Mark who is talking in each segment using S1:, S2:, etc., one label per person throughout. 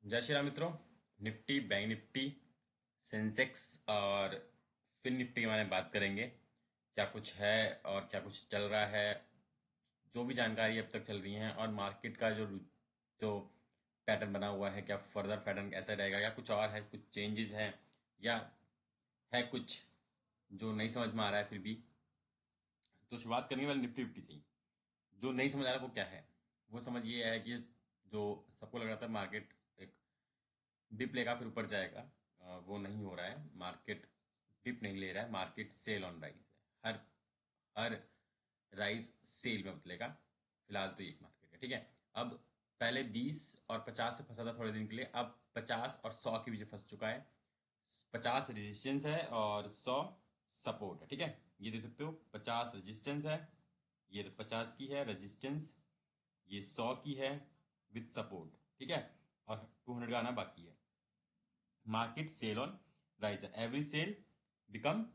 S1: जय श्री राम मित्रों। Nifty, bank Nifty, Sensex और फिन निफ्टी के बारे में बात करेंगे। क्या कुछ है और क्या कुछ चल रहा है, जो भी जानकारी अब तक चल रही है, और मार्केट का जो पैटर्न बना हुआ है, क्या फर्दर पैटर्न ऐसा रहेगा या कुछ और है, कुछ चेंजेस हैं या है कुछ जो नहीं समझ में आ रहा है फिर भी। तो शुरुआत करने वाले निफ्टी फिफ्टी से ही। जो नहीं समझ आ रहा वो क्या है, वो समझ ये है कि जो सबको लग रहा था मार्केट एक डिप लेगा फिर ऊपर जाएगा, वो नहीं हो रहा है। मार्केट डिप नहीं ले रहा है, मार्केट सेल ऑन राइज है। हर हर राइज सेल में बदलेगा। फिलहाल तो ये मार्केट है, ठीक है। अब पहले 20 और 50 से फंसा था थोड़े दिन के लिए, अब 50 और 100 के बीच फंस चुका है। 50 रेजिस्टेंस है और 100 सपोर्ट है, ठीक है। ये देख सकते हो, 50 रेजिस्टेंस है, ये 50 की है रेजिस्टेंस, ये 100 की है विथ सपोर्ट, ठीक है। और 200 का आना बाकी है। Market sell on rise, every sell become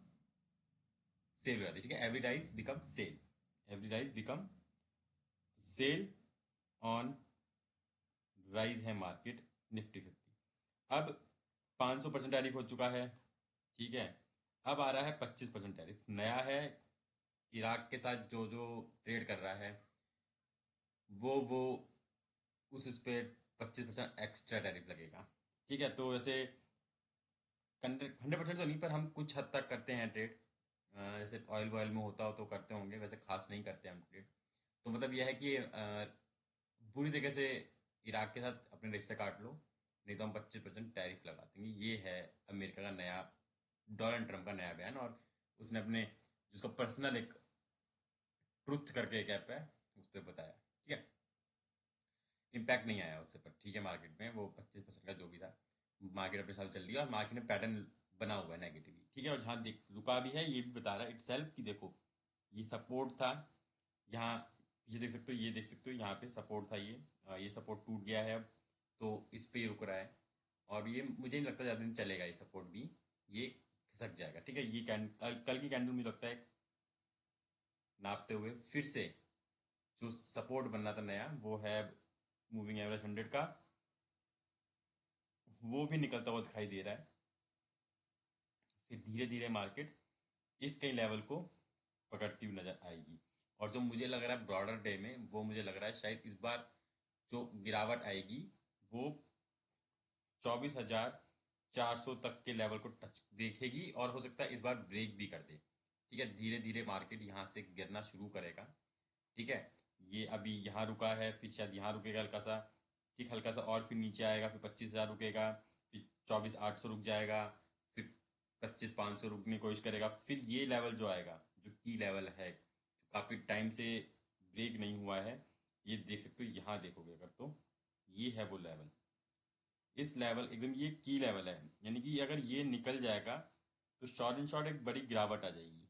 S1: sell हो जाती है, ठीक है। Every rise become sell, every rise become sell on rise है मार्केट निफ्टी फिफ्टी। अब 500% टैरिफ हो चुका है, ठीक है। अब आ रहा है 25% टैरिफ नया है। इराक के साथ जो जो ट्रेड कर रहा है वो उस पर 25% एक्स्ट्रा टैरिफ लगेगा, ठीक है। तो वैसे 100% तो नहीं, पर हम कुछ हद तक करते हैं ट्रेड। जैसे ऑयल वॉयल में होता हो तो करते होंगे, वैसे खास नहीं करते हम ट्रेड। तो मतलब यह है कि पूरी तरीके से इराक के साथ अपने रिश्ते काट लो, नहीं तो हम 25% टैरिफ लगा देंगे। ये है अमेरिका का नया, डोनाल्ड ट्रंप का नया बयान। और उसने अपने जिसको पर्सनल एक ट्रुथ करके एक ऐप है उस पर बताया, ठीक है। इम्पैक्ट नहीं आया उससे, पर ठीक है, मार्केट में वो 25% का जो भी था, मार्केट अपने साथ चल रही है और मार्केट में पैटर्न बना हुआ है नेगेटिवली, ठीक है। और जहाँ देख रुका भी है ये भी बता रहा है इट सेल्फ कि देखो, ये सपोर्ट था यहाँ, ये देख सकते हो, ये देख सकते हो, यहाँ पे सपोर्ट था, ये सपोर्ट टूट गया है अब, तो इस पे ही रुक रहा है। और ये मुझे नहीं लगता ज़्यादा दिन चलेगा, ये सपोर्ट भी ये खसक जाएगा, ठीक है। ये कल की कैंडल मुझे लगता है नापते हुए फिर से जो सपोर्ट बनना था नया, वो है मूविंग एवरेज 100 का, वो भी निकलता हुआ दिखाई दे रहा है। फिर धीरे धीरे मार्केट इस कई लेवल को पकड़ती हुई नजर आएगी। और जो मुझे लग रहा है ब्रॉडर डे में, वो मुझे लग रहा है शायद इस बार जो गिरावट आएगी वो 24,400 तक के लेवल को टच देखेगी, और हो सकता है इस बार ब्रेक भी कर दे, ठीक है। धीरे धीरे मार्केट यहाँ से गिरना शुरू करेगा, ठीक है। ये अभी यहाँ रुका है, फिर शायद यहाँ रुकेगा हल्का सा, ठीक, हल्का सा, और फिर नीचे आएगा, फिर 25,000 रुकेगा, फिर 24,800 रुक जाएगा, फिर 25,500 रुकने की कोशिश करेगा, फिर ये लेवल जो आएगा जो की लेवल है, जो काफ़ी टाइम से ब्रेक नहीं हुआ है, ये देख सकते हो, यहाँ देखोगे अगर तो ये है वो लेवल। इस लेवल एकदम ये की लेवल है, यानी कि अगर ये निकल जाएगा तो शॉर्ट एंड शॉर्ट एक बड़ी गिरावट आ जाएगी।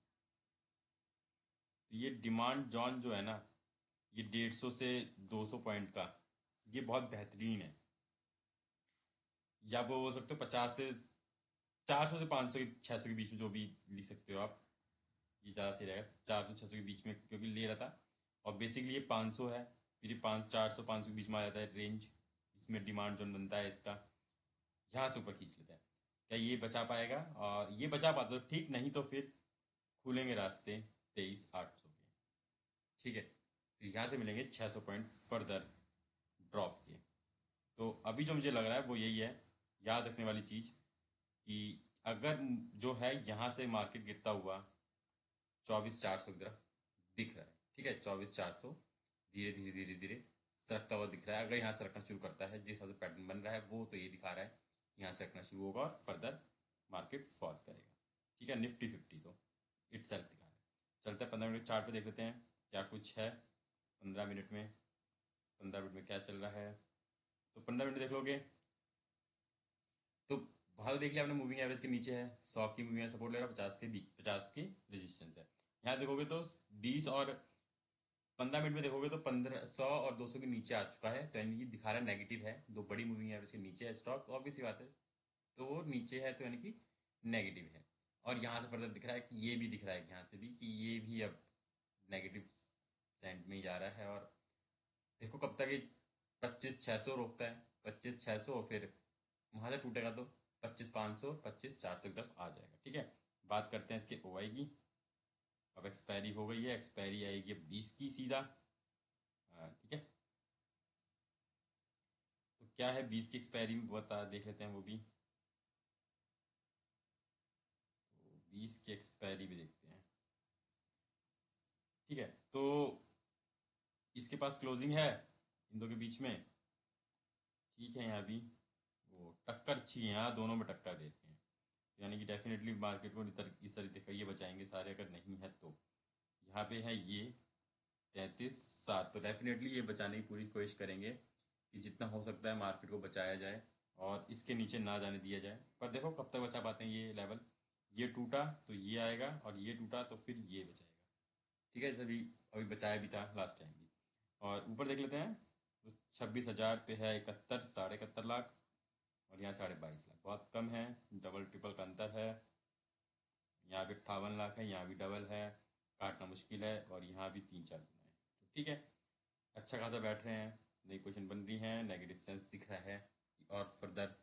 S1: तो ये डिमांड जोन जो है ना, ये 150 से 200 पॉइंट का, ये बहुत बेहतरीन है। या वो हो सकते हो 50 से 400 से 500 600 के बीच में, जो भी लिख सकते हो आप। ये ज़्यादा सही रहेगा 400 600 के बीच में, क्योंकि ले रहा था। और बेसिकली ये 500 है, फिर ये 400 500 के बीच में आ जाता है रेंज, इसमें डिमांड जोन बनता है इसका। यहाँ से ऊपर खींच लेता है। क्या ये बचा पाएगा? और ये बचा पाता तो ठीक, नहीं तो फिर खुलेंगे रास्ते 23,800 के, ठीक है। फिर यहाँ से मिलेंगे 600 पॉइंट फर्दर ड्रॉप के। तो अभी जो मुझे लग रहा है वो यही है, याद रखने वाली चीज़, कि अगर जो है यहाँ से मार्केट गिरता हुआ 24,400 की तरफ दिख रहा है, ठीक है। 24,400 धीरे धीरे धीरे धीरे सरकता हुआ दिख रहा है। अगर यहाँ सरकना शुरू करता है, जिस हिसाब से पैटर्न बन रहा है वो तो ये दिखा रहा है कि यहाँ सरकना शुरू होगा और फर्दर मार्केट फॉल करेगा, ठीक है। निफ्टी फिफ्टी तो इट सेल्फ दिखा रहा है। चलते हैं 15 मिनट चार्ट पे, देख लेते हैं क्या कुछ है 15 मिनट में। 15 मिनट में क्या चल रहा है, तो 15 मिनट देख लोगे तो भाव देख लिया आपने, मूविंग एवरेज के नीचे है, 100 की मूविंग सपोर्ट ले रहा है, 50 के बीच, 50 की रेजिस्टेंस है। यहाँ देखोगे तो 20 और 15 मिनट में देखोगे तो 100 और 200 के नीचे आ चुका है, तो यानी कि दिखा रहा है नेगेटिव है, दो बड़ी मूविंग एवरेज के नीचे है स्टॉक, ऑब्वियस सी बात है। तो वो नीचे है तो यानी कि नेगेटिव है। और यहाँ से फर्दर दिख रहा है कि ये भी दिख रहा है कि यहाँ से भी, कि ये भी अब नेगेटिव सेंट में ही जा रहा है। और देखो कब तक ये 25,600 रोकता है, 25,600 और फिर वहाँ से टूटेगा तो 25,500, 25,400 की तरफ आ जाएगा। ठीक है, बात करते हैं इसके ओआई की। अब एक्सपायरी हो गई है, एक्सपायरी आएगी अब 20 की सीधा। ठीक है, तो क्या है 20 की एक्सपायरी में बता देख लेते हैं वो भी। तो 20 की एक्सपायरी भी देखते हैं। ठीक है, तो इसके पास क्लोजिंग है इन दो के बीच में। ठीक है, यहाँ भी वो टक्कर अच्छी है, यहाँ दोनों में टक्कर देते हैं, यानी कि डेफिनेटली मार्केट को इस तरीके का ये बचाएंगे सारे, अगर नहीं है तो। यहाँ पे है ये 33,700, तो डेफिनेटली ये बचाने की पूरी कोशिश करेंगे कि जितना हो सकता है मार्केट को बचाया जाए और इसके नीचे ना जाने दिया जाए। पर देखो कब तक बचा पाते हैं ये लेवल। ये टूटा तो ये आएगा और ये टूटा तो फिर ये बचाएगा। ठीक है, जैसे अभी अभी बचाया भी था लास्ट टाइम भी। और ऊपर देख लेते हैं, तो 26,000 पे है 71, 71,500,000, और यहाँ 22,500,000, बहुत कम है, डबल ट्रिपल का अंतर है। यहाँ भी 58 लाख है, यहाँ भी डबल है, काटना मुश्किल है, और यहाँ भी 3-4 गुना है। तो ठीक है, अच्छा खासा बैठ रहे हैं, नई पोजीशन बन रही है, नेगेटिव सेंस दिख रहा है और फर्दर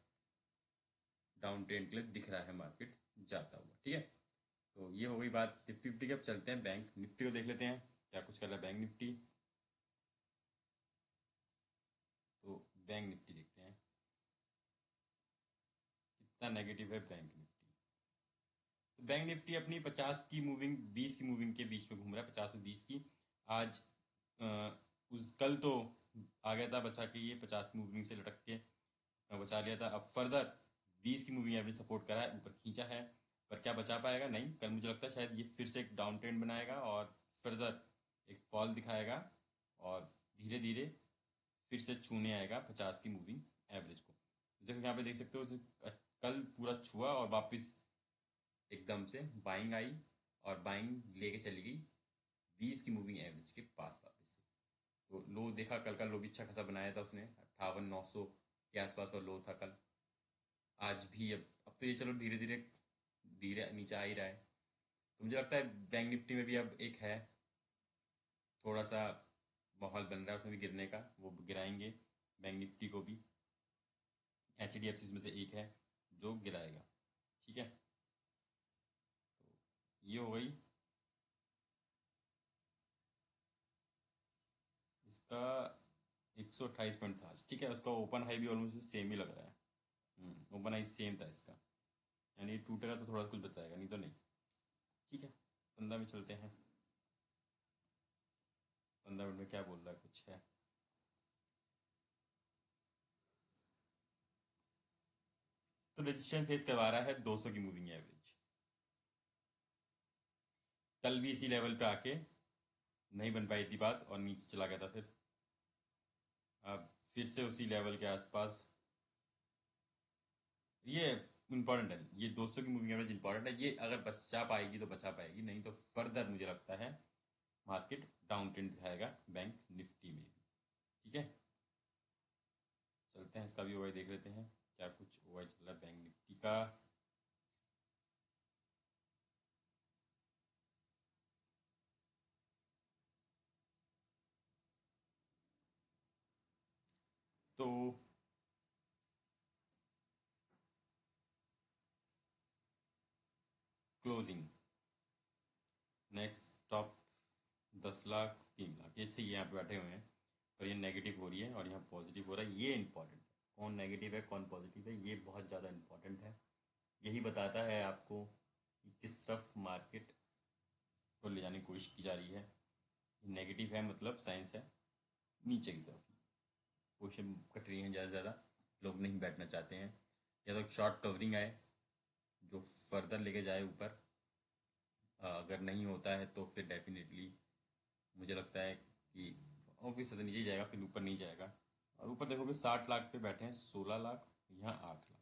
S1: डाउन ट्रेंड के लिए दिख रहा है मार्केट जाता हुआ। ठीक है, तो ये हो गई बात निफ्टी फिफ्टी की। अब चलते हैं बैंक निफ्टी को देख लेते हैं क्या कुछ कर रहा है बैंक निफ्टी। तो बैंक निफ्टी देखते हैं कितना नेगेटिव है बैंक निफ्टी। तो बैंक निफ्टी अपनी 50 की मूविंग 20 की मूविंग के बीच में घूम रहा है, 50 और 20 की। आज उस कल तो आ गया था बचा के, ये 50 की मूविंग से लटक के बचा लिया था। अब फर्दर 20 की मूविंग एवरेज सपोर्ट करा है, ऊपर खींचा है, पर क्या बचा पाएगा? नहीं। कल मुझे लगता है शायद ये फिर से एक डाउन ट्रेंड बनाएगा और फर्दर एक फॉल दिखाएगा और धीरे धीरे फिर से छूने आएगा 50 की मूविंग एवरेज को। देखो यहाँ पे देख सकते हो, कल पूरा छुआ और वापस एकदम से बाइंग आई और बाइंग लेके चली गई 20 की मूविंग एवरेज के पास वापस से। तो लो देखा, कल का लो भी अच्छा खासा बनाया था उसने, 58,900 के आसपास का लो था कल। आज भी अब तो ये चलो धीरे धीरे धीरे नीचे आ ही रहा है। तो मुझे लगता है बैंक निफ्टी में भी अब एक है थोड़ा सा माहौल बन रहा है उसमें भी गिरने का, वो गिराएंगे बैंक निफ्टी को भी। HDFC में से एक है जो गिराएगा। ठीक है, तो ये हो गई इसका 128 पॉइंट था। ठीक है, उसका ओपन हाई भी ऑलमोस्ट सेम ही लग रहा है। ओपन हाई सेम था इसका, यानी टूटेगा तो थोड़ा कुछ बताएगा, नहीं तो नहीं। ठीक है, 15 में चलते हैं। 15 मिनट में क्या बोल रहा है, कुछ है। तो रजिस्ट्रेशन फेस करवा रहा है 200 की मूविंग एवरेज। कल भी इसी लेवल पे आके नहीं बन पाई थी बात और नीचे चला गया था फिर। अब फिर से उसी लेवल के आसपास ये इंपॉर्टेंट है, ये 200 की मूविंग एवरेज इंपॉर्टेंट है। ये अगर बचा पाएगी तो बचा पाएगी, नहीं तो फर्दर मुझे लगता है मार्केट डाउन ट्रेंड दिखाएगा बैंक निफ्टी में भी। ठीक है, चलते हैं इसका भी ओवाई देख लेते हैं क्या कुछ ओवाई चल रहा है बैंक निफ्टी का। तो closing next top 10 lakh 3 lakh ये सही यहाँ पे बैठे हुए हैं, और ये नेगेटिव हो रही है और यहाँ पॉजिटिव हो रहा है। ये इंपॉर्टेंट है, कौन नेगेटिव है कौन पॉजिटिव है, ये बहुत ज़्यादा इंपॉर्टेंट है। यही बताता है आपको कि किस तरफ मार्केट को ले जाने की कोशिश की जा रही है। नेगेटिव है मतलब साइंस है नीचे की तरफ, पोजिशन कट रही है ज़्यादा से ज़्यादा, लोग नहीं बैठना चाहते हैं। या तो शॉर्ट कवरिंग आए जो फर्दर लेके जाए ऊपर, अगर नहीं होता है तो फिर डेफिनेटली मुझे लगता है कि ऑब्वियस तो नीचे ही जाएगा, फिर ऊपर नहीं जाएगा। और ऊपर देखोगे 60 लाख पे बैठे हैं 16 लाख, यहाँ 8 लाख।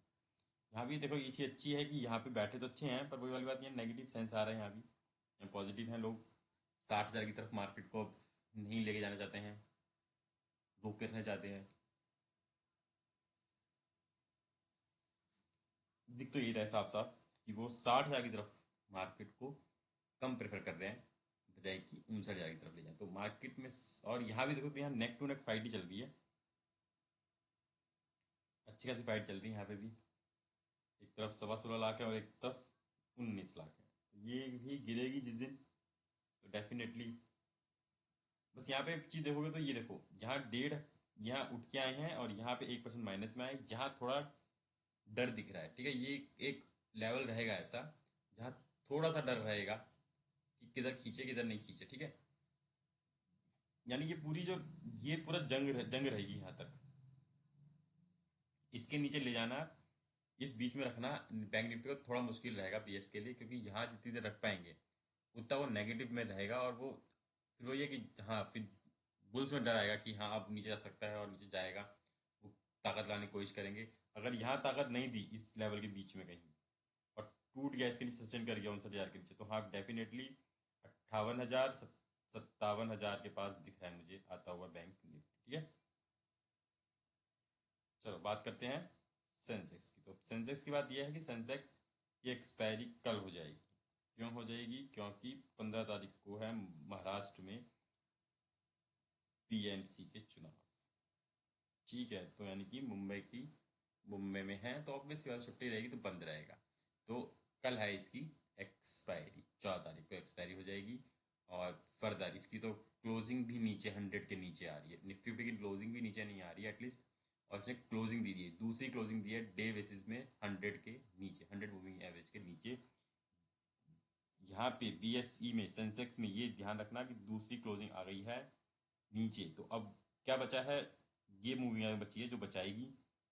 S1: यहाँ भी देखो ये चीज़ अच्छी है कि यहाँ पे बैठे तो अच्छे हैं, पर वही वाली बात ये नेगेटिव सेंस आ रहा है यहाँ भी। यहाँ पॉजिटिव हैं लोग, 60,000 की तरफ मार्केट को अब नहीं लेके जाना चाहते हैं, रोक रखना चाहते हैं। दिख तो यही रहा है साफ साफ कि वो 60,000 की तरफ मार्केट को कम प्रेफर कर रहे हैं, बजाय कि 59,000 की तरफ ले जाए। तो मार्केट में और यहाँ भी देखो तो यहाँ नेक टू नेक फाइट ही चल रही है। अच्छी खासी फाइट चल रही है यहाँ पे भी। एक तरफ 16.25 लाख है और एक तरफ 19 लाख है। ये भी गिरेगी जिस दिन, तो डेफिनेटली। बस यहाँ पे एक चीज़ देखोगे तो ये देखो, यहाँ 1.5 यहाँ उठ के आए हैं और यहाँ पे 1% माइनस में आए, यहाँ थोड़ा डर दिख रहा है। ठीक है, ये एक लेवल रहेगा ऐसा जहाँ थोड़ा सा डर रहेगा कि किधर खींचे किधर नहीं खींचे। ठीक है, यानी ये पूरा जंग रहेगी यहाँ तक। इसके नीचे ले जाना, इस बीच में रखना बैंक निफ्टी को थोड़ा मुश्किल रहेगा पीएस के लिए, क्योंकि यहाँ जितनी देर रख पाएंगे उतना वो नेगेटिव में रहेगा। और वो फिर वो ये कि हाँ, फिर बुल्स में डर आएगा कि हाँ अब नीचे जा सकता है और नीचे जाएगा। वो ताकत लाने की कोशिश करेंगे। अगर यहाँ ताकत नहीं दी इस लेवल के बीच में कहीं और टूट गया इसके नीचे, सस्टेन कर गया 59,000 के नीचे, तो हाँ डेफिनेटली 58,000 57,000 के पास दिख रहा है मुझे आता हुआ बैंक निफ्टी। ठीक है, चलो बात करते हैं सेंसेक्स की। तो सेंसेक्स की बात यह है कि सेंसेक्स की एक्सपायरी कल हो जाएगी। क्यों हो जाएगी? क्योंकि 15 तारीख को है महाराष्ट्र में पीएमसी के चुनाव। ठीक है, तो यानी कि मुंबई में है तो ऑब्वियस बात छुट्टी रहेगी तो बंद रहेगा। तो कल है इसकी एक्सपायरी, 14 तारीख को एक्सपायरी हो जाएगी। और फर्दर इसकी तो क्लोजिंग भी नीचे 100 के नीचे आ रही है। निफ्टी की क्लोजिंग भी नीचे नहीं आ रही है एटलीस्ट। और इसने क्लोजिंग दी है, दूसरी क्लोजिंग दी है डे बेसिस में 100 के नीचे, 100 मूविंग एवरेज के नीचे। यहाँ पे बीएसई में, सेंसेक्स में ये ध्यान रखना कि दूसरी क्लोजिंग आ गई है नीचे। तो अब क्या बचा है? ये मूविंग एवरेज बची है जो बचाएगी,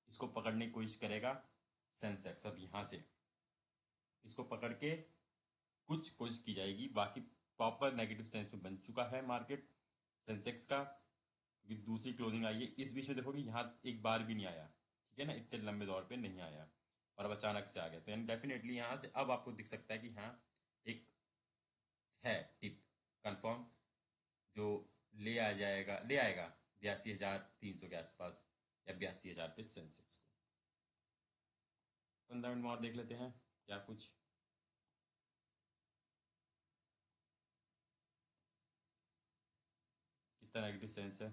S1: इसको पकड़ने की कोशिश करेगा सेंसेक्स। अब यहाँ से इसको पकड़ के कुछ कोशिश की जाएगी। बाकी प्रॉपर नेगेटिव सेंस में बन चुका है मार्केट सेंसेक्स का, क्योंकि दूसरी क्लोजिंग आई है। इस बीच में देखोगे यहाँ एक बार भी नहीं आया। ठीक है ना, इतने लंबे दौर पे नहीं आया और अब अचानक से आ गया। तो यानी डेफिनेटली यहाँ से अब आपको दिख सकता है कि हाँ एक है टिप कंफर्म जो ले आएगा 82,300 के आसपास या 82,000 पे सेंसेक्स को। 15 मिनट में और देख लेते हैं क्या कुछ। कितना नेगेटिव सेंस है?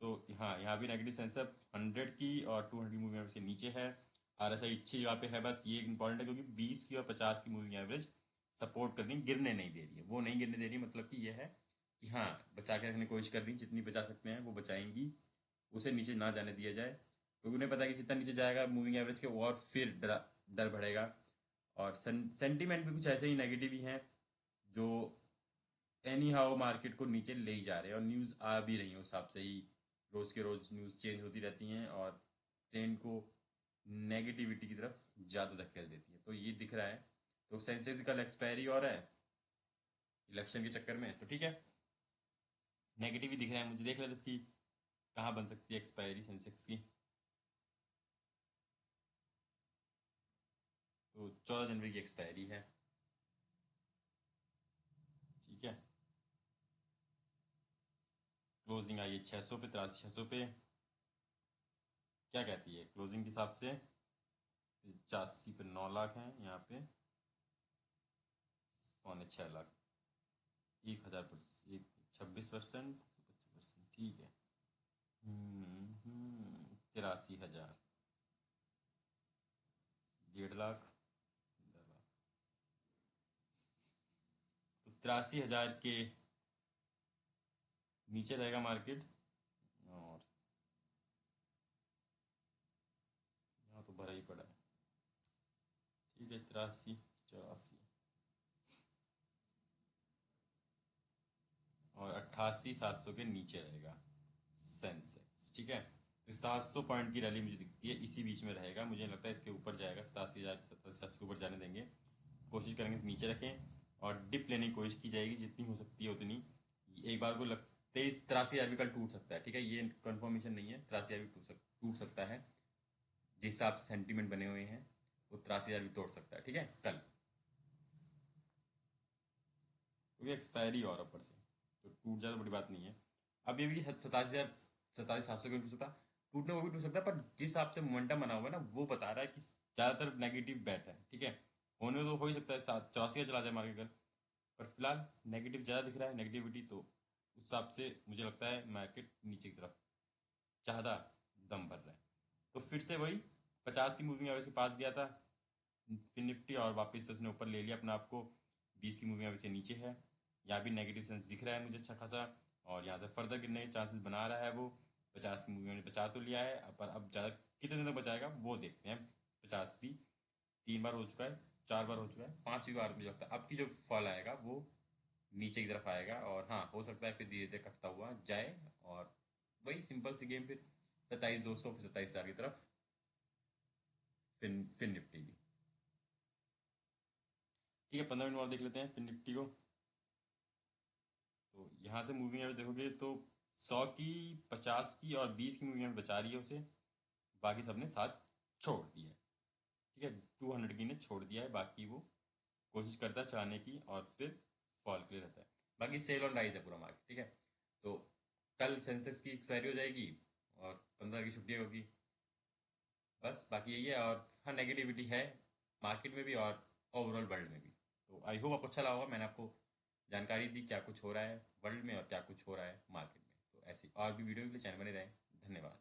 S1: तो हाँ, यहाँ भी नेगेटिव सेंस है 100 की और 200 मूविंग एवरेज से नीचे है। आरएसआई अच्छी जगह पे है। बस ये इंपॉर्टेंट है क्योंकि 20 की और 50 की मूविंग एवरेज सपोर्ट कर रही, गिरने नहीं दे रही है। वो नहीं गिरने दे रही, मतलब कि ये है कि हाँ बचा के रखने की कोशिश कर रही, जितनी बचा सकते हैं वो बचाएंगी, उसे नीचे ना जाने दिया जाए। क्योंकि उन्हें पता है कि जितना नीचे जाएगा मूविंग एवरेज के और फिर डर बढ़ेगा। और सेंटीमेंट भी कुछ ऐसे ही नेगेटिव ही हैं जो एनी हाउ मार्केट को नीचे ले ही जा रहे हैं। और न्यूज़ आ भी रही है उस हिसाब से ही, रोज़ के रोज़ न्यूज़ चेंज होती रहती हैं और ट्रेंड को नेगेटिविटी की तरफ ज़्यादा धकेल देती है। तो ये दिख रहा है। तो सेंसेक्स कल एक्सपायरी और है इलेक्शन के चक्कर में, तो ठीक है, नेगेटिव ही दिख रहा है मुझे। देख लेते इसकी कहाँ बन सकती है एक्सपायरी सेंसेक्स की। तो 14 जनवरी की एक्सपायरी है। ठीक है, क्लोजिंग आई है 600 पे, 83,600 पे। क्या कहती है क्लोजिंग के हिसाब से? 85 पे 9 लाख हैं यहाँ पे, 6.25 लाख, 1,000 एक 26%, 25%। ठीक है, 83,000, 1.5 लाख, 15 लाख। तो 83,000 के नीचे रहेगा मार्केट। और यहाँ तो भरा ही पड़ा है। ठीक है, 83, 84 और 88,700 के नीचे रहेगा सेंसेक्स। ठीक है, तो 700 पॉइंट की रैली मुझे दिखती है, इसी बीच में रहेगा। मुझे लगता है इसके ऊपर जाएगा, 87,000 77,000 के ऊपर जाने देंगे। कोशिश करेंगे नीचे रखें और डिप लेने की कोशिश की जाएगी जितनी हो सकती है उतनी। एक बार को 83,000 भी कल टूट सकता है। ठीक है, ये कंफर्मेशन नहीं है, 83,000 भी टूट सकता है। जिस हिसाब से सेंटीमेंट बने हुए हैं वो 83,000 भी तोड़ सकता है। ठीक है कल, क्योंकि एक्सपायरी और ऊपर से तो टूट जाए तो बड़ी बात नहीं है। अब ये भी 27,000 27,700 भी टूट सकता, टूटने को भी टूट सकता है। पर जिस हिसाब से मोमेंटम बना हुआ है ना, वो बता रहा है कि ज़्यादातर नेगेटिव बैट है। ठीक है, होने तो हो ही सकता है 84 चला जाए मार्केट कल, पर फिलहाल नेगेटिव ज़्यादा दिख रहा है, नेगेटिविटी। तो उस हिसाब से मुझे लगता है मार्केट नीचे की तरफ ज़्यादा दम भर रहा है। तो फिर से वही 50 की मूविंग एवरेज के पास गया था फिर निफ्टी, और वापस से उसने ऊपर ले लिया अपना आपको। 20 की मूविंग एवरेज से नीचे है, यहाँ भी नेगेटिव सेंस दिख रहा है मुझे अच्छा खासा, और यहाँ से फर्दर गिरने के चांसेस बना रहा है वो। 50 की मूविंग एवरेज बचा तो लिया है, पर अब ज़्यादा कितने तक बचाएगा वो देखते हैं। 50 भी 3 बार हो चुका है, 4 बार हो चुका है, 5वीं बार मुझे लगता है अब की जो फॉल आएगा वो नीचे की तरफ आएगा, और हाँ हो सकता है फिर धीरे धीरे कटता हुआ जाए, और वही सिंपल सी गेम फिर 27,200 फिर 27,000 की तरफ, फिर निफ्टी भी। ठीक है, 15 मिनट और देख लेते हैं फिर निफ्टी को। तो यहाँ से मूविंग एवरेज देखोगे तो 100 की, 50 की और 20 की मूविंग एवरेज बचा रही है उसे, बाकी सबने साथ छोड़ दिया है। ठीक है, 200 की ने छोड़ दिया है, बाकी वो कोशिश करता है चाहने की, और फिर फॉल के लिए रहता है। बाकी सेल ऑन राइज है पूरा मार्केट। ठीक है, तो कल सेंसेक्स की एक्सपायरी हो जाएगी और 15 की छुट्टी होगी, बस बाकी यही है। और हाँ, नेगेटिविटी है मार्केट में भी और ओवरऑल वर्ल्ड में भी। तो आई होप आपको अच्छा लगा होगा, मैंने आपको जानकारी दी क्या कुछ हो रहा है वर्ल्ड में और क्या कुछ हो रहा है मार्केट में। तो ऐसी और भी वीडियो के लिए चैनल बने रहें। धन्यवाद।